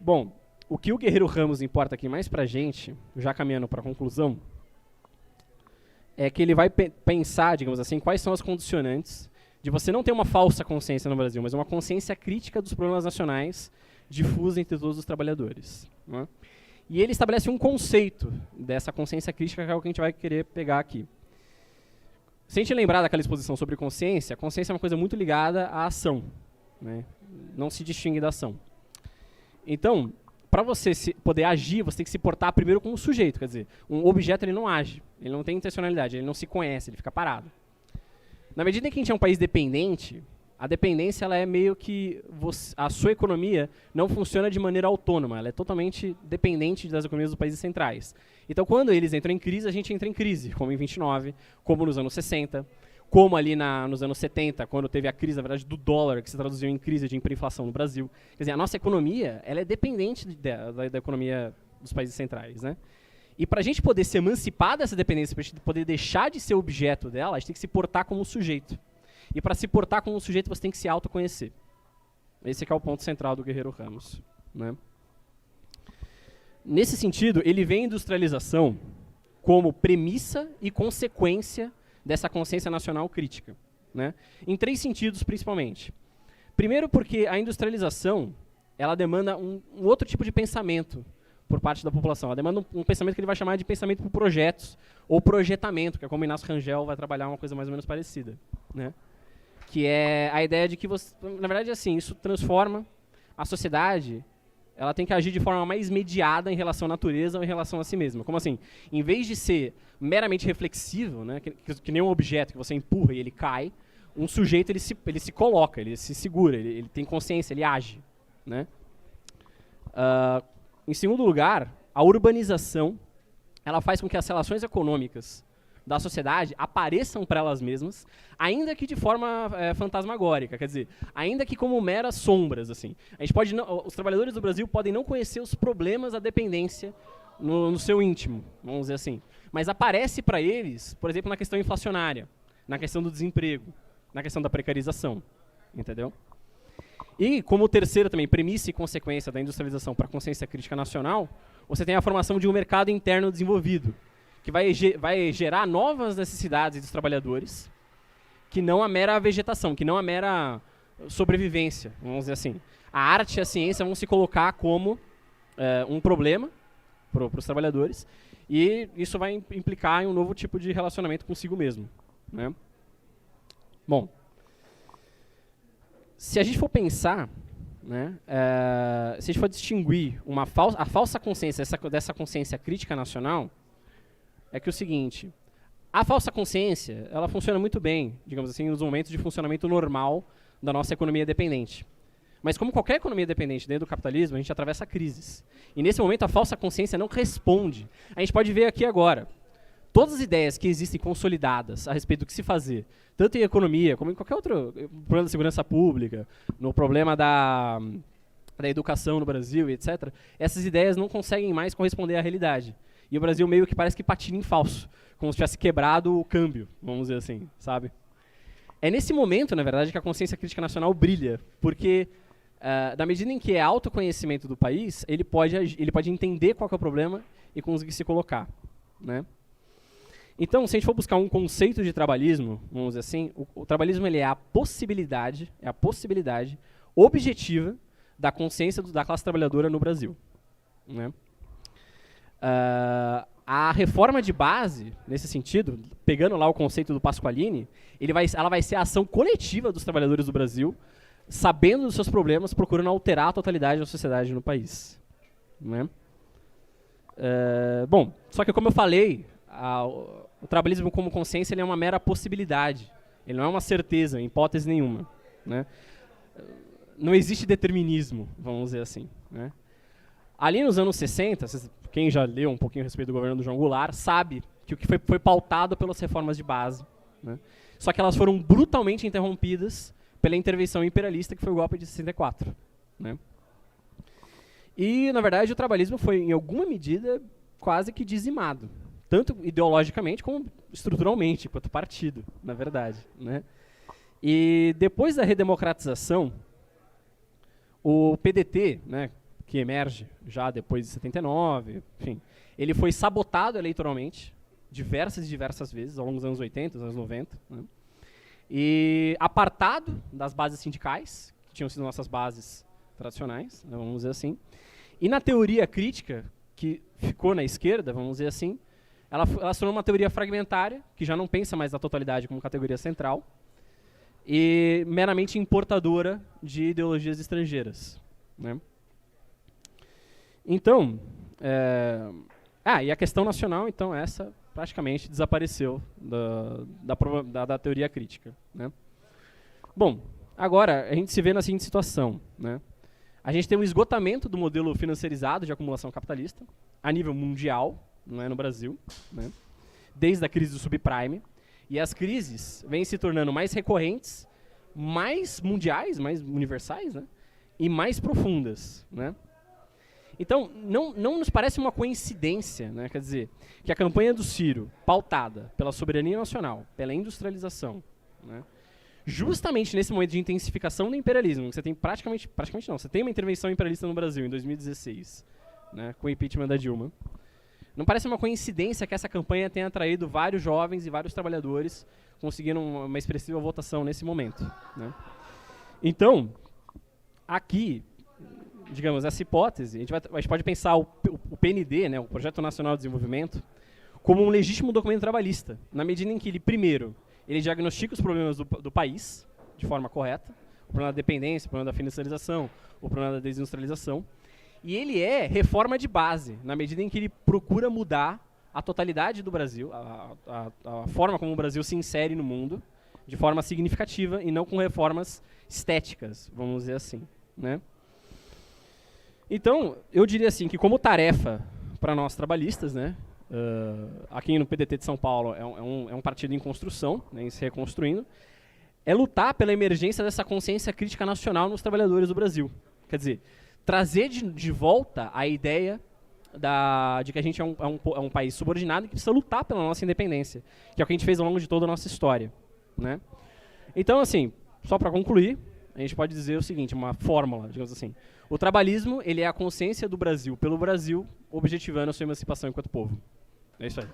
Bom, o que o Guerreiro Ramos importa aqui mais pra gente, já caminhando para a conclusão, é que ele vai pensar, digamos assim, quais são as condicionantes de você não ter uma falsa consciência no Brasil, mas uma consciência crítica dos problemas nacionais difusa entre todos os trabalhadores. Né? E ele estabelece um conceito dessa consciência crítica, que é o que a gente vai querer pegar aqui. Se a gente lembrar daquela exposição sobre consciência, a consciência é uma coisa muito ligada à ação. Né? Não se distingue da ação. Então, para você poder agir, você tem que se portar primeiro como sujeito. Quer dizer, um objeto ele não age, ele não tem intencionalidade, ele não se conhece, ele fica parado. Na medida em que a gente é um país dependente, a dependência ela é meio que a sua economia não funciona de maneira autônoma, ela é totalmente dependente das economias dos países centrais. Então, quando eles entram em crise, a gente entra em crise, como em 29, como nos anos 60, como ali nos anos 70, quando teve a crise, na verdade, do dólar, que se traduziu em crise de hiperinflação no Brasil. Quer dizer, a nossa economia ela é dependente da economia dos países centrais, né? E para a gente poder se emancipar dessa dependência, para a gente poder deixar de ser objeto dela, a gente tem que se portar como sujeito. E para se portar como sujeito, você tem que se autoconhecer. Esse que é o ponto central do Guerreiro Ramos. Né? Nesse sentido, ele vê a industrialização como premissa e consequência dessa consciência nacional crítica. Né? Em 3 sentidos, principalmente. Primeiro, porque a industrialização ela demanda um outro tipo de pensamento por parte da população. Ela demanda um pensamento que ele vai chamar de pensamento por projetos, ou projetamento, que é como o Inácio Rangel vai trabalhar uma coisa mais ou menos parecida. Né? Que é a ideia de que, você, na verdade, assim, isso transforma a sociedade, ela tem que agir de forma mais mediada em relação à natureza ou em relação a si mesma. Como assim? Em vez de ser meramente reflexivo, né, que nem um objeto que você empurra e ele cai, um sujeito ele se coloca, ele se segura, ele tem consciência, ele age. Né? Em segundo lugar, a urbanização ela faz com que as relações econômicas da sociedade apareçam para elas mesmas, ainda que de forma fantasmagórica, quer dizer, ainda que como meras sombras, assim. A gente pode os trabalhadores do Brasil podem não conhecer os problemas da dependência no seu íntimo, vamos dizer assim, mas aparece para eles, por exemplo, na questão inflacionária, na questão do desemprego, na questão da precarização, entendeu? E como terceira também premissa e consequência da industrialização para a consciência crítica nacional, você tem a formação de um mercado interno desenvolvido, que vai gerar novas necessidades dos trabalhadores, que não a mera vegetação, que não a mera sobrevivência, vamos dizer assim. A arte e a ciência vão se colocar como um problema para os trabalhadores, e isso vai implicar em um novo tipo de relacionamento consigo mesmo. Né? Bom, se a gente for pensar, né, se a gente for distinguir a falsa consciência dessa consciência crítica nacional, é que o seguinte, a falsa consciência, ela funciona muito bem, digamos assim, nos momentos de funcionamento normal da nossa economia dependente. Mas como qualquer economia dependente dentro do capitalismo, a gente atravessa crises. E nesse momento a falsa consciência não responde. A gente pode ver aqui agora, todas as ideias que existem consolidadas a respeito do que se fazer, tanto em economia, como em qualquer outro problema da segurança pública, no problema da educação no Brasil, etc., essas ideias não conseguem mais corresponder à realidade. E o Brasil meio que parece que patina em falso, como se tivesse quebrado o câmbio, vamos dizer assim, sabe? É nesse momento, na verdade, que a consciência crítica nacional brilha, porque, da medida em que é autoconhecimento do país, ele pode entender qual que é o problema e conseguir se colocar. Né? Então, se a gente for buscar um conceito de trabalhismo, vamos dizer assim, o trabalhismo ele é a possibilidade objetiva da consciência da classe trabalhadora no Brasil. Né? A reforma de base, nesse sentido, pegando lá o conceito do Pasqualini, ela vai ser a ação coletiva dos trabalhadores do Brasil, sabendo dos seus problemas, procurando alterar a totalidade da sociedade no país. Né? Bom, só que como eu falei, o trabalhismo como consciência ele é uma mera possibilidade, ele não é uma certeza, em hipótese nenhuma. Né? Não existe determinismo, vamos dizer assim. Né? Ali nos anos 60, quem já leu um pouquinho a respeito do governo do João Goulart sabe que o que foi pautado pelas reformas de base. Né? Só que elas foram brutalmente interrompidas pela intervenção imperialista, que foi o golpe de 64. Né? E, na verdade, o trabalhismo foi, em alguma medida, quase que dizimado. Tanto ideologicamente como estruturalmente, quanto partido, na verdade. Né? E depois da redemocratização, o PDT, né, que emerge já depois de 79, enfim. Ele foi sabotado eleitoralmente diversas vezes, ao longo dos anos 80, dos anos 90, né? E apartado das bases sindicais, que tinham sido nossas bases tradicionais, né, vamos dizer assim. E na teoria crítica, que ficou na esquerda, vamos dizer assim, ela se tornou uma teoria fragmentária, que já não pensa mais na totalidade como categoria central, e meramente importadora de ideologias estrangeiras, né? Então, e a questão nacional, então, essa praticamente desapareceu da teoria crítica, né? Bom, agora a gente se vê na seguinte situação, né? A gente tem um esgotamento do modelo financiarizado de acumulação capitalista a nível mundial, não é no Brasil, né? Desde a crise do subprime, e as crises vêm se tornando mais recorrentes, mais mundiais, mais universais, né? E mais profundas, né? Então, não nos parece uma coincidência, né? Quer dizer, que a campanha do Ciro, pautada pela soberania nacional, pela industrialização, né? Justamente nesse momento de intensificação do imperialismo, que você tem praticamente não, você tem uma intervenção imperialista no Brasil em 2016, né, com o impeachment da Dilma. Não parece uma coincidência que essa campanha tenha atraído vários jovens e vários trabalhadores conseguindo uma expressiva votação nesse momento, né? Então, aqui, digamos, essa hipótese, a gente pode pensar o PND, né, o Projeto Nacional de Desenvolvimento, como um legítimo documento trabalhista, na medida em que ele, primeiro, ele diagnostica os problemas do país de forma correta, o problema da dependência, o problema da financiarização, o problema da desindustrialização, e ele é reforma de base, na medida em que ele procura mudar a totalidade do Brasil, a forma como o Brasil se insere no mundo, de forma significativa, e não com reformas estéticas, vamos dizer assim, né? Então, eu diria assim, que como tarefa para nós trabalhistas, né, aqui no PDT de São Paulo é um partido em construção, né, em se reconstruindo, é lutar pela emergência dessa consciência crítica nacional nos trabalhadores do Brasil. Quer dizer, trazer de volta a ideia de que a gente é um país subordinado e que precisa lutar pela nossa independência, que é o que a gente fez ao longo de toda a nossa história, né? Então, assim, só para concluir, a gente pode dizer o seguinte, uma fórmula, digamos assim. O trabalhismo, ele é a consciência do Brasil pelo Brasil, objetivando a sua emancipação enquanto povo. É isso aí.